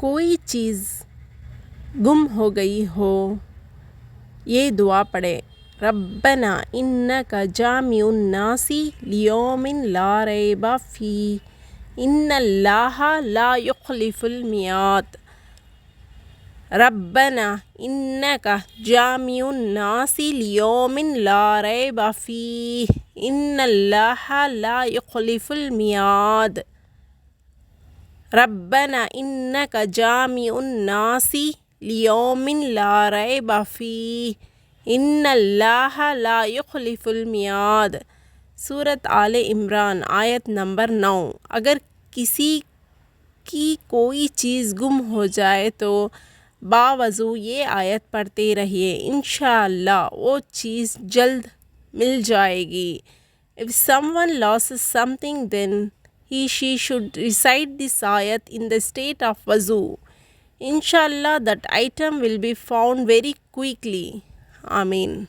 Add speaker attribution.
Speaker 1: कोई चीज़ गुम हो गई हो, ये दुआ पढ़े। रब्बना इन्नका जामिउन नासी लियौमिन ला रैबा फी इन्नल्लाहा ला युखलिफुल मियाद। रब्बना इन्नका जामिउन नासी लियौमिन ला रैबा फी इन्नल्लाहा ला युखलिफुल मियाद। रब्बना इन्नका जामिउन नासी लियौमिन ला रैबा फीह इन्नल्लाहा ला युखलिफुल मियाद। सूरत आले इमरान आयत नंबर 9। अगर किसी की कोई चीज़ गुम हो जाए तो बावज़ू ये आयत पढ़ते रहिए, इंशाअल्लाह वो चीज़ जल्द मिल जाएगी। If someone loses something, then she should recite this ayat in the state of wuzu. Inshallah, that item will be found very quickly. Ameen.